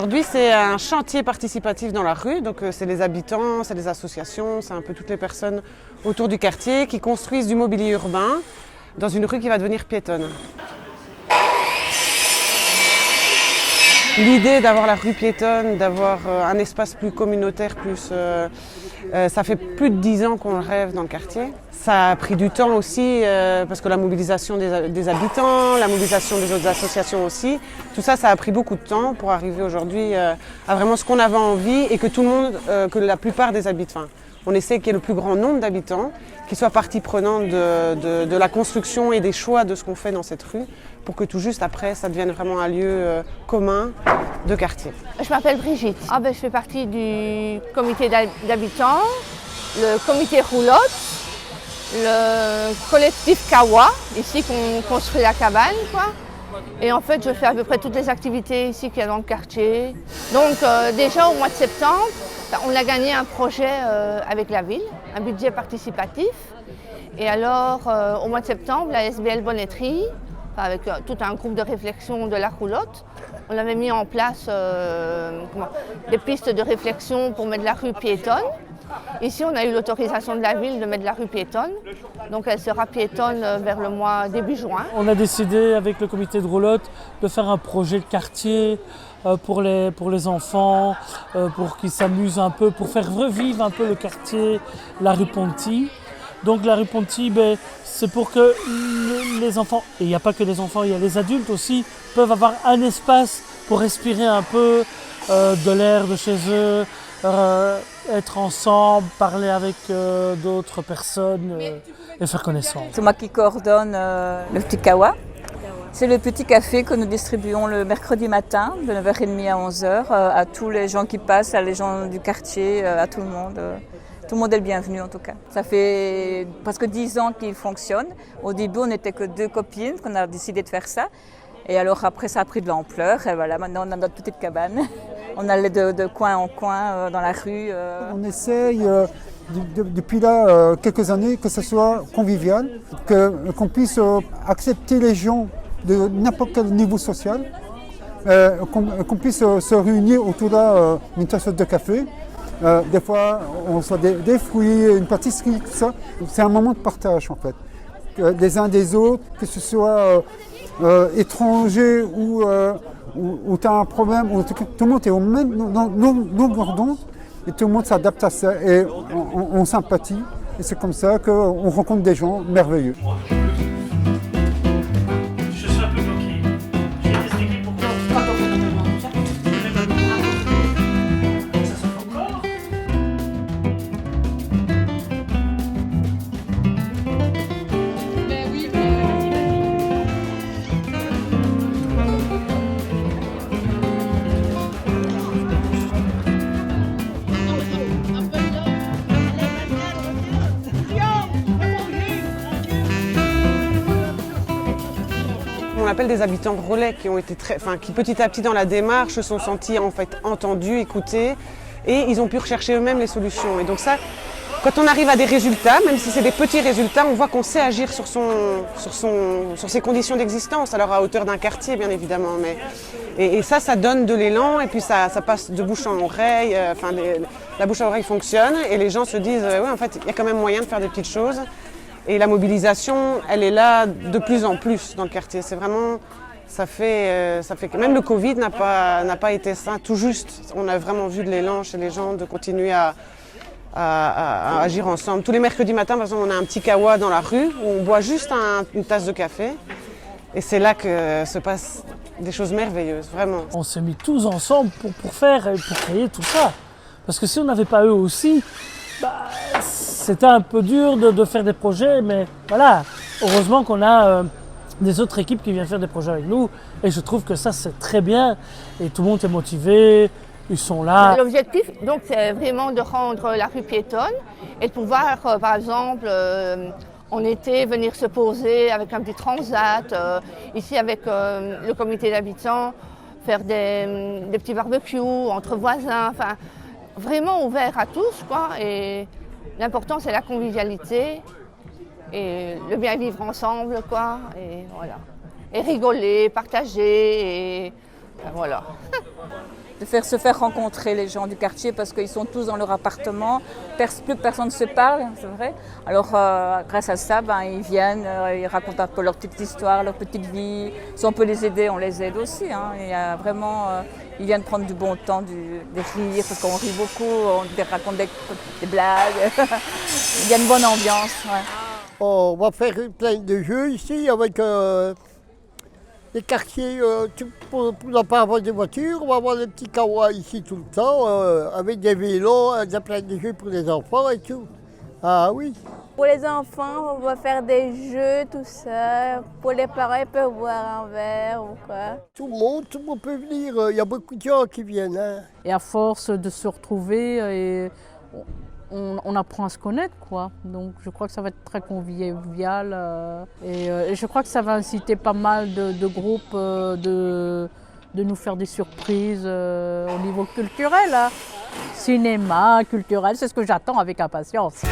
Aujourd'hui, c'est un chantier participatif dans la rue. Donc, c'est les habitants, c'est les associations, c'est un peu toutes les personnes autour du quartier qui construisent du mobilier urbain dans une rue qui va devenir piétonne. L'idée d'avoir la rue piétonne, d'avoir un espace plus communautaire, ça fait plus de 10 ans qu'on le rêve dans le quartier. Ça a pris du temps aussi parce que la mobilisation des habitants, la mobilisation des autres associations aussi, tout ça, ça a pris beaucoup de temps pour arriver aujourd'hui à vraiment ce qu'on avait envie et que tout le monde, que la plupart des habitants, on essaie qu'il y ait le plus grand nombre d'habitants qui soient partie prenante de la construction et des choix de ce qu'on fait dans cette rue pour que tout juste après, ça devienne vraiment un lieu commun de quartier. Je m'appelle Brigitte. Je fais partie du comité d'habitants, le comité roulotte, le collectif Kawa, ici qu'on construit la cabane, quoi. Et en fait, je fais à peu près toutes les activités ici qu'il y a dans le quartier. Donc déjà au mois de septembre, on a gagné un projet avec la ville, un budget participatif. Et alors, au mois de septembre, la SBL Bonneterie, avec tout un groupe de réflexion de la roulotte, on avait mis en place des pistes de réflexion pour mettre la rue piétonne. Ici, on a eu l'autorisation de la ville de mettre la rue piétonne. Donc elle sera piétonne vers le mois début juin. On a décidé avec le comité de roulotte de faire un projet de quartier pour les enfants, pour qu'ils s'amusent un peu, pour faire revivre un peu le quartier, la rue Ponty. Donc la rue Ponty, c'est pour que les enfants, et il n'y a pas que les enfants, il y a les adultes aussi, peuvent avoir un espace pour respirer un peu de l'air de chez eux, être ensemble, parler avec d'autres personnes et faire connaissance. C'est moi qui coordonne le petit Kawa. C'est le petit café que nous distribuons le mercredi matin de 9h30 à 11h à tous les gens qui passent, à les gens du quartier, à tout le monde. Tout le monde est le bienvenu en tout cas. Ça fait presque 10 ans qu'il fonctionne. Au début, on n'était que 2 copines qu'on a décidé de faire ça. Et alors après, ça a pris de l'ampleur. Et voilà, maintenant on a notre petite cabane. On allait de coin en coin dans la rue. On essaye depuis là quelques années que ce soit convivial, qu'on puisse accepter les gens de n'importe quel niveau social, qu'on puisse se réunir autour d'une tasse de café. Des fois, on reçoit des fruits, une pâtisserie, tout ça. C'est un moment de partage en fait, des uns des autres, que ce soit étranger ou tu as un problème, tout le monde est au même longueur d'onde et tout le monde s'adapte à ça et on sympathie. Et c'est comme ça qu'on rencontre des gens merveilleux. Je suis un peu bloqué. J'ai été expliqué pourquoi. Ça se fait encore. On appelle des habitants relais qui ont été qui petit à petit dans la démarche se sont sentis en fait entendus, écoutés et ils ont pu rechercher eux-mêmes les solutions. Et donc ça, quand on arrive à des résultats, même si c'est des petits résultats, on voit qu'on sait agir sur ses conditions d'existence, alors à hauteur d'un quartier bien évidemment. Et ça donne de l'élan et puis ça passe de bouche en oreille, la bouche à oreille fonctionne et les gens se disent ouais en fait il y a quand même moyen de faire des petites choses. Et la mobilisation, elle est là de plus en plus dans le quartier. C'est vraiment, ça fait que même le Covid n'a pas été ça. Tout juste, on a vraiment vu de l'élan chez les gens de continuer à agir ensemble. Tous les mercredis matins, par exemple, on a un petit kawa dans la rue où on boit juste une tasse de café. Et c'est là que se passent des choses merveilleuses, vraiment. On s'est mis tous ensemble pour créer tout ça. Parce que si on n'avait pas eux aussi, c'était un peu dur de faire des projets, mais voilà, heureusement qu'on a des autres équipes qui viennent faire des projets avec nous et je trouve que ça c'est très bien et tout le monde est motivé, ils sont là. L'objectif donc c'est vraiment de rendre la rue piétonne et de pouvoir par exemple en été venir se poser avec un petit transat, ici avec le comité d'habitants, faire des petits barbecues entre voisins, enfin vraiment ouvert à tous quoi. Et l'important c'est la convivialité et le bien vivre ensemble quoi. Et voilà. Et rigoler, partager et voilà. se faire rencontrer les gens du quartier parce qu'ils sont tous dans leur appartement, plus personne ne se parle, c'est vrai. Alors grâce à ça, ils viennent, ils racontent un peu leur petite histoire, leur petite vie. Si on peut les aider, on les aide aussi. Il y a vraiment, ils viennent prendre du bon temps, des rires, parce qu'on rit beaucoup, on raconte des blagues. Il y a une bonne ambiance. Ouais. On va faire plein de jeux ici avec les quartiers pour ne pas avoir de voitures. On va avoir les petits kawas ici tout le temps, avec des vélos, il y a plein de jeux pour les enfants et tout. Ah oui. Pour les enfants, on va faire des jeux, tout ça. Pour les parents, ils peuvent boire un verre ou quoi. Tout le monde peut venir. Il y a beaucoup de gens qui viennent. Et à force de se retrouver, on apprend à se connaître, quoi. Donc je crois que ça va être très convivial. Et je crois que ça va inciter pas mal de groupes de nous faire des surprises au niveau culturel. Cinéma, culturel, c'est ce que j'attends avec impatience.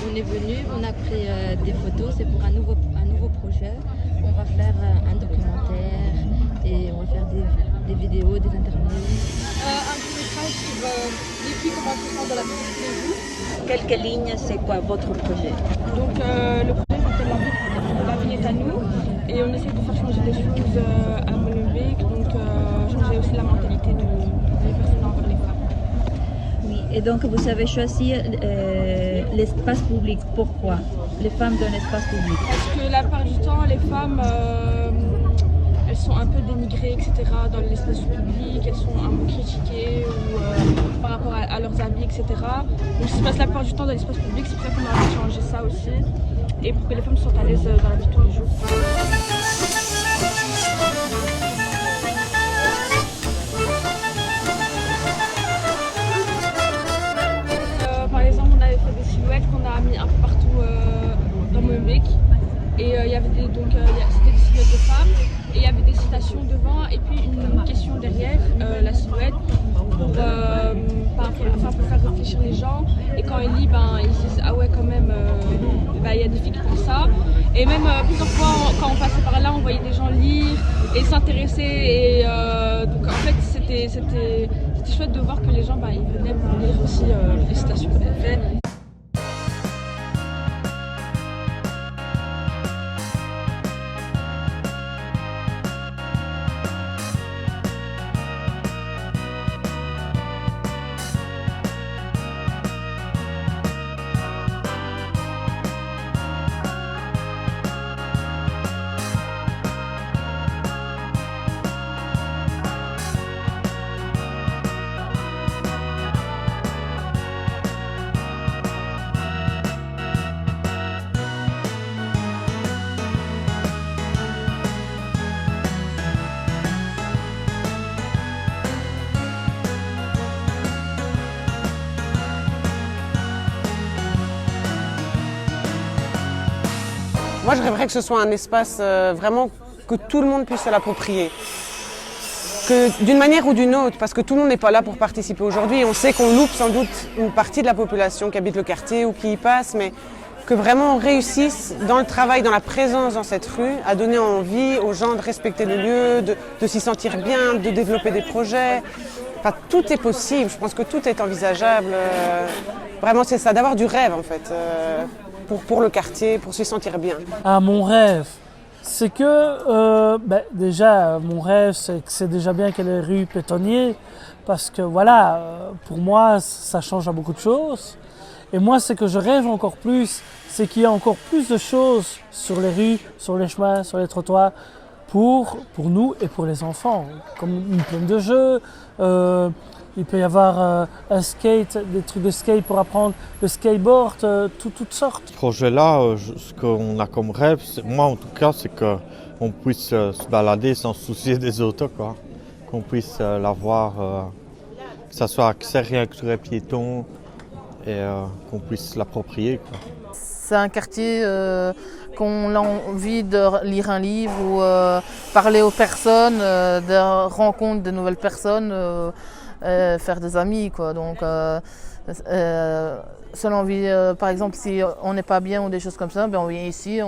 On est venu, on a pris des photos, c'est pour un nouveau projet. On va faire un documentaire et on va faire des vidéos, des interviews. Un court-métrage sur les filles comment se sentent dans la vie de tous les jours. Quelques lignes, c'est quoi votre projet? Donc le projet s'appelle La vie est à nous et on essaie de faire changer des choses à Molenbeek, donc changer aussi la mentalité des personnes envers les femmes. Oui, et donc vous avez choisi l'espace public. Pourquoi? Les femmes dans l'espace public? Parce que la plupart du temps, les femmes, elles sont un peu dénigrées, etc. dans l'espace public, elles sont un peu critiquées ou, par rapport à leurs habits, etc. Donc ce qui se passe la plupart du temps dans l'espace public, c'est pour ça qu'on a envie de changer ça aussi, et pour que les femmes soient à l'aise dans la vie de tous les jours. Par exemple, on avait fait des silhouettes qu'on a mis un peu partout dans Molenbeek. Et il y avait c'était des silhouettes de femmes et il y avait des citations devant et puis une question derrière la silhouette pour faire réfléchir les gens. Et quand ils lisent, ils se disent ah ouais quand même, il y a des filles qui font ça. Et même plusieurs fois quand on passait par là, on voyait des gens lire et s'intéresser. Et donc en fait c'était chouette de voir que les gens ils venaient pour lire aussi les citations qu'on avait fait. Moi, je rêverais que ce soit un espace vraiment que tout le monde puisse se l'approprier. Que d'une manière ou d'une autre, parce que tout le monde n'est pas là pour participer aujourd'hui. On sait qu'on loupe sans doute une partie de la population qui habite le quartier ou qui y passe, mais que vraiment on réussisse dans le travail, dans la présence dans cette rue, à donner envie aux gens de respecter le lieu, de s'y sentir bien, de développer des projets. Enfin, tout est possible, je pense que tout est envisageable. Vraiment, c'est ça, d'avoir du rêve en fait. Pour le quartier, pour se sentir bien. Mon rêve, c'est que déjà, mon rêve, c'est que c'est déjà bien qu'il y ait les rues piétonnières, parce que voilà, pour moi, ça change à beaucoup de choses. Et moi, ce que je rêve encore plus, c'est qu'il y ait encore plus de choses sur les rues, sur les chemins, sur les trottoirs, pour nous et pour les enfants, comme une plaine de jeux. Il peut y avoir un skate, des trucs de skate pour apprendre le skateboard, toutes sortes. Ce projet-là, ce qu'on a comme rêve, moi en tout cas, c'est qu'on puisse se balader sans se soucier des autos, quoi. Qu'on puisse l'avoir, que ça soit accès rien que sur les piétons et qu'on puisse l'approprier, quoi. C'est un quartier qu'on a envie de lire un livre ou parler aux personnes, de rencontres de nouvelles personnes, faire des amis, quoi. Donc, seule envie, par exemple, si on n'est pas bien ou des choses comme ça, ben on vient ici,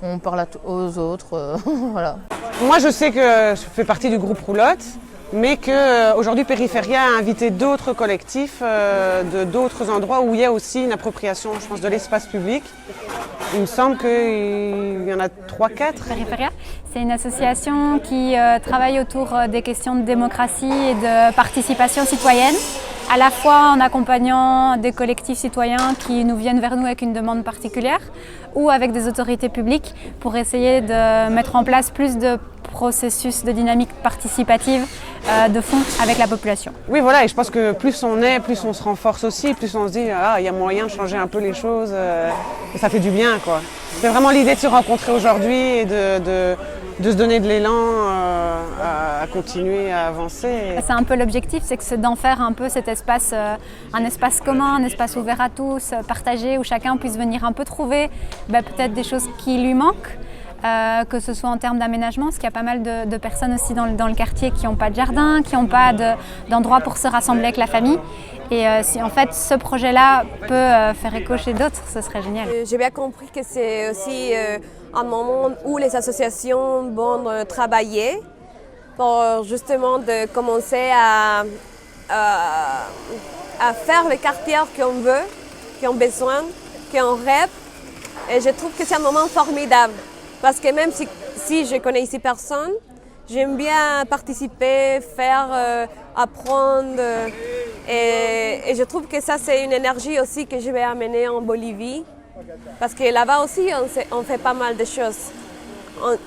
on parle aux autres, voilà. Moi, je sais que je fais partie du groupe Roulotte, mais qu'aujourd'hui, Périphéria a invité d'autres collectifs de d'autres endroits où il y a aussi une appropriation, je pense, de l'espace public. Il me semble qu'il y en a 3-4. Périphéria, c'est une association qui travaille autour des questions de démocratie et de participation citoyenne, à la fois en accompagnant des collectifs citoyens qui nous viennent vers nous avec une demande particulière ou avec des autorités publiques pour essayer de mettre en place plus de processus de dynamique participative de fond avec la population. Oui, voilà, et je pense que plus on est, plus on se renforce aussi, plus on se dit ah, il y a moyen de changer un peu les choses, et ça fait du bien, quoi. C'est vraiment l'idée de se rencontrer aujourd'hui et de se donner de l'élan à continuer à avancer. C'est un peu l'objectif, c'est d'en faire un peu cet espace, un espace commun, un espace ouvert à tous, partagé, où chacun puisse venir un peu trouver peut-être des choses qui lui manquent. Que ce soit en termes d'aménagement, parce qu'il y a pas mal de personnes aussi dans le quartier qui n'ont pas de jardin, qui n'ont pas d'endroit pour se rassembler avec la famille. Et si en fait ce projet-là peut faire écho chez d'autres, ce serait génial. J'ai bien compris que c'est aussi un moment où les associations vont travailler pour justement de commencer à faire le quartier qu'on veut, qu'on a besoin, qu'on rêve. Et je trouve que c'est un moment formidable. Parce que même si je connais ici personne, j'aime bien participer, faire, apprendre. Et je trouve que ça, c'est une énergie aussi que je vais amener en Bolivie. Parce que là-bas aussi, on fait pas mal de choses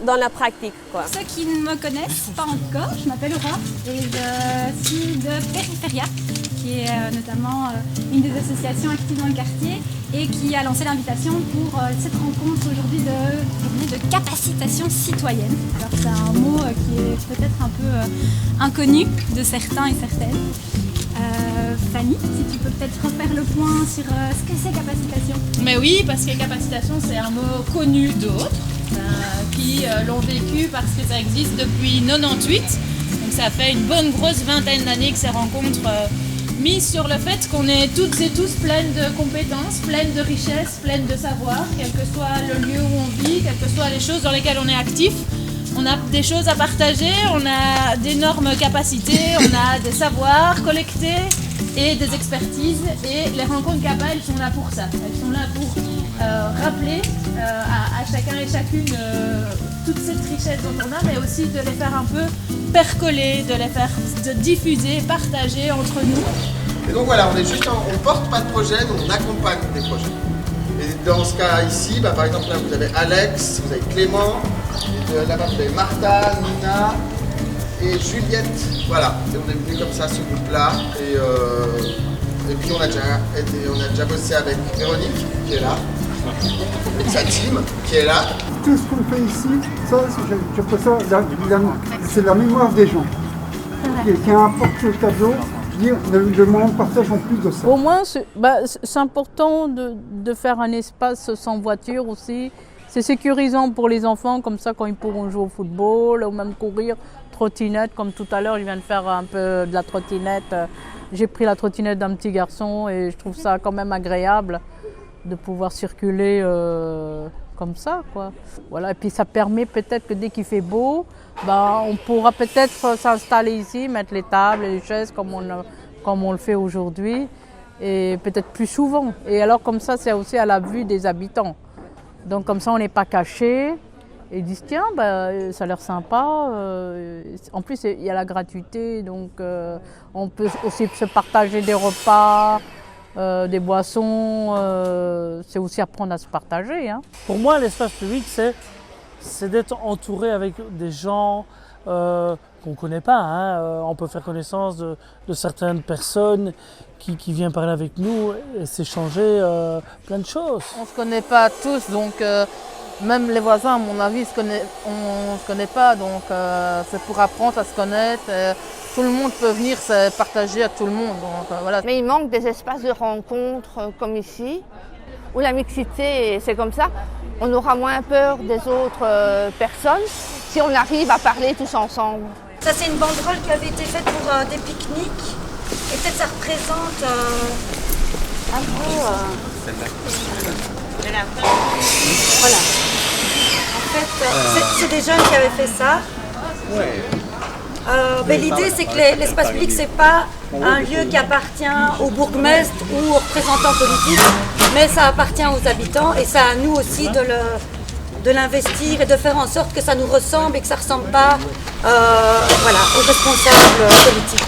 dans la pratique, quoi. Pour ceux qui ne me connaissent pas encore, je m'appelle Aurore et je suis de Périphéria, qui est notamment une des associations actives dans le quartier et qui a lancé l'invitation pour cette rencontre aujourd'hui de capacitation citoyenne. Alors c'est un mot qui est peut-être un peu inconnu de certains et certaines. Fanny, si tu peux peut-être refaire le point sur ce que c'est capacitation. Mais oui, parce que capacitation c'est un mot connu d'autres qui l'ont vécu parce que ça existe depuis 98. Donc ça fait une bonne grosse vingtaine d'années que ces rencontres mise sur le fait qu'on est toutes et tous pleines de compétences, pleines de richesses, pleines de savoir, quel que soit le lieu où on vit, quelles que soient les choses dans lesquelles on est actif. On a des choses à partager, on a d'énormes capacités, on a des savoirs collectés et des expertises. Et les rencontres CAPA, elles sont là pour ça. Elles sont là pour rappeler à chacun et chacune toute cette richesse dont on a, mais aussi de les faire un peu percoler, de les faire diffuser, partager entre nous. Et donc voilà, on est juste, on porte pas de projet, donc on accompagne des projets. Et dans ce cas ici, par exemple là vous avez Alex, vous avez Clément, là-bas vous avez Martha, Nina et Juliette. Voilà, et on est venu comme ça ce groupe-là. Et puis on a déjà bossé avec Véronique qui est là, avec sa team qui est là. Tout ce qu'on fait ici, ça, j'appelle ça, c'est la mémoire des gens. Qui apporte le tableau. Le moment partage en plus de ça. Au moins, c'est important de faire un espace sans voiture aussi. C'est sécurisant pour les enfants, comme ça quand ils pourront jouer au football ou même courir, trottinette. Comme tout à l'heure, je viens de faire un peu de la trottinette. J'ai pris la trottinette d'un petit garçon et je trouve ça quand même agréable de pouvoir circuler comme ça, quoi. Voilà. Et puis ça permet peut-être que dès qu'il fait beau, on pourra peut-être s'installer ici, mettre les tables et les chaises comme on le fait aujourd'hui, et peut-être plus souvent. Et alors comme ça, c'est aussi à la vue des habitants. Donc comme ça, on n'est pas caché. Et ils disent tiens, ça a l'air sympa. En plus, il y a la gratuité, donc on peut aussi se partager des repas. Des boissons, c'est aussi apprendre à se partager. Hein. Pour moi, l'espace public, c'est d'être entouré avec des gens qu'on ne connaît pas. Hein. On peut faire connaissance de certaines personnes qui viennent parler avec nous et s'échanger plein de choses. On ne se connaît pas tous, donc même les voisins, à mon avis, on ne se connaît pas. Donc c'est pour apprendre à se connaître. Tout le monde peut venir se partager à tout le monde. Donc, voilà. Mais il manque des espaces de rencontre comme ici. où la mixité, c'est comme ça, on aura moins peur des autres personnes si on arrive à parler tous ensemble. Ça, c'est une banderole qui avait été faite pour des pique-niques. Et peut-être ça représente un peu... Voilà. En fait, c'est des jeunes qui avaient fait ça. L'idée, c'est que l'espace public, c'est pas un lieu qui appartient au bourgmestre ou aux représentants politiques, mais ça appartient aux habitants et c'est à nous aussi de l'investir et de faire en sorte que ça nous ressemble et que ça ne ressemble pas aux responsables politiques.